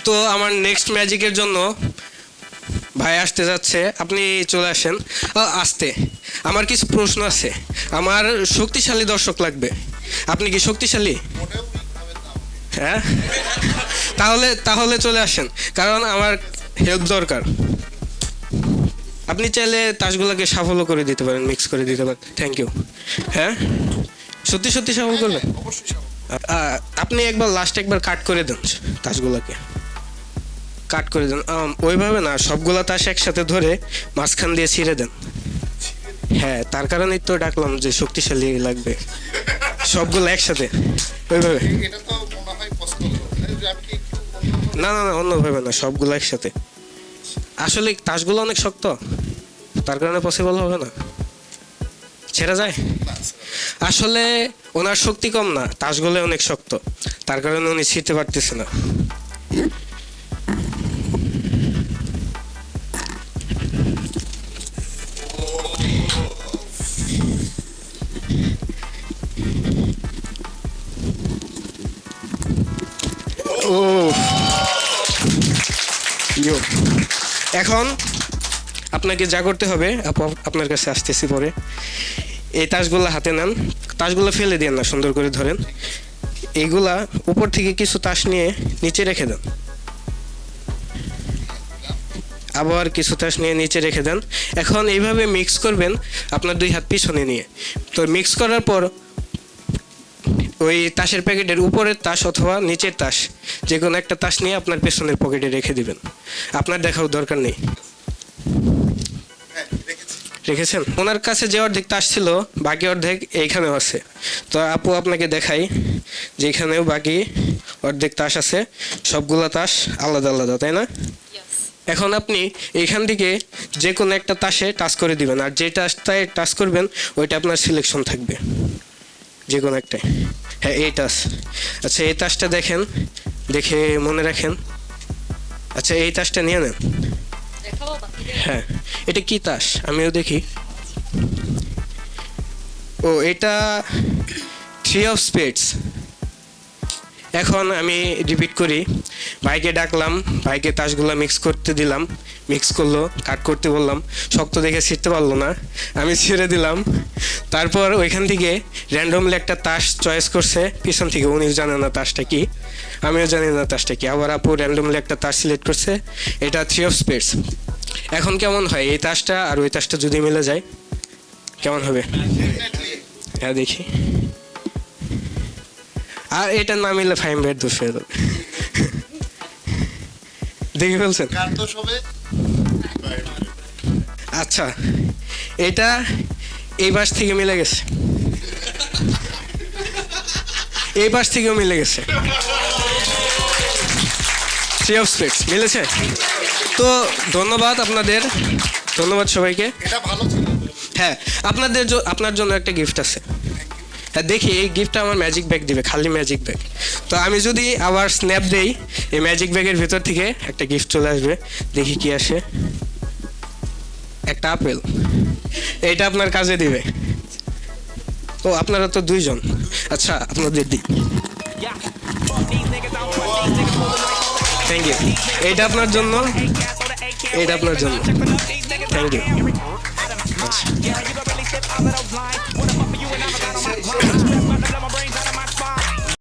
তো আমার নেক্সট ম্যাজিকের জন্য ভাই আসতে যাচ্ছে, আপনি চলে আসেন। আসতে আমার কিছু প্রশ্ন আছে, আমার শক্তিশালী দর্শক লাগবে। আপনি কি শক্তিশালী? হ্যাঁ, তাহলে তাহলে চলে আসেন, কারণ আমার হেল্প দরকার। আপনি চাইলে তাসগুলোকে সাফল্য করে দিতে পারেন, মিক্স করে দিতে পারেন। Thank you. হ্যাঁ, সত্যি সত্যি সাফল্য করবেন? আপনি একবার লাস্ট একবার কাট করে দেন তাসগুলোকে, কাট করে দেন। ওইভাবে না, সবগুলা তাস একসাথে ধরে মাঝখান দিয়ে ছিঁড়ে দেন। হ্যাঁ, তার কারণেই তো ডাকলাম যে শক্তিশালী লাগবে, সবগুলো একসাথে ওইভাবে। না না না, অন্যভাবে না, সবগুলো একসাথে। আসলে তাসগুলো অনেক শক্ত, তার কারণে পসিবল হবে না, ছেড়ে যায়। আসলে ওনার শক্তি কম না, তাসগুলো অনেক শক্ত, তার কারণে উনি ছিঁড়তে পারতেছে না। ও এখন আপনাকে যা করতে হবে, আপনার কাছে আসতেছি পরে। এই তাসগুলো হাতে নেন, তাসগুলো ফেলে দেন না, সুন্দর করে ধরেন। এইগুলা উপর থেকে কিছু তাস নিয়ে নিচে রেখে দেন, আবার কিছু তাস নিয়ে নিচে রেখে দেন। এখন এইভাবে মিক্স করবেন আপনার দুই হাত পিছনে নিয়ে। তো মিক্স করার পর ওই তাসের প্যাকেটের উপরের তাস অথবা নিচের তাস যে কোনো একটা তাস নিয়ে আপনার পেছনের পকেটে রেখে দিবেন। আপনার দেখাও দরকার নেই। রেখেছেন? ওনার কাছে যে অর্ধেক তাস ছিল, বাকি অর্ধেক এইখানেও আছে। তো আপু আপনাকে দেখাই যে এখানেও বাকি অর্ধেক তাস আছে। সবগুলা তাস আলাদা আলাদা, তাই না? এখন আপনি এইখান থেকে যে কোনো একটা তাসে টাচ করে দিবেন, আর যে টাচটায় টাচ করবেন ওইটা আপনার সিলেকশন থাকবে, যে কোনো একটাই। হ্যাঁ, এই টাচ। আচ্ছা, এই তাসটা দেখেন, দেখে মনে রাখেন। আচ্ছা, এই তাসটা নিয়ে নেন। হ্যাঁ, এটা কি তাস আমিও দেখি। ও, এটা 3 অফ স্পেডস। এখন আমি রিপিট করি, ভাইকে ডাকলাম, ভাইকে তাসগুলো মিক্স করতে দিলাম, মিক্স করলো, কাট করতে বললাম, শক্ত দেখে ছিঁড়তে পারলো না, আমি ছেড়ে দিলাম। তারপর ওইখান থেকে র্যান্ডমলি একটা তাস চয়েস করছে পিছন থেকে, উনি জানে না তাসটা কি, আমিও জানি না তাসটা কি। আবার আপু র্যান্ডমলি একটা তাস সিলেক্ট করছে, এটা 3 অফ স্পেডস। এখন কেমন হয় এই তাসটা আর ওই তাসটা যদি মিলে যায়, কেমন হবে? হ্যাঁ, দেখি। আর এটা না মিলে ফাইম বেড দোষ হয়ে যাবে। দেখে ফেলছেন? আচ্ছা, এটা এই পাশ থেকে মিলে গেছে, এই পাশ থেকেও মিলে গেছে। 3 অফ স্পেডস মিলেছে। তো ধন্যবাদ আপনাদের, ধন্যবাদ সবাইকে। হ্যাঁ, আপনার জন্য একটা গিফট আছে। হ্যাঁ, দেখি এই গিফটটা আমার ম্যাজিক ব্যাগ দিবে, খালি ম্যাজিক ব্যাগ। তো আমি যদি আবার স্ন্যাপ দেই, এই ম্যাজিক ব্যাগের ভেতর থেকে একটা গিফট চলে আসবে। দেখি কি আসে। একটা আপেল, এইটা আপনার কাজে দিবে। ও, আপনারা তো 2 জন। আচ্ছা, আপনাদের দিই। Thank you. এইটা আপনার জন্য, এইটা আপনার জন্য। Thank you. আচ্ছা।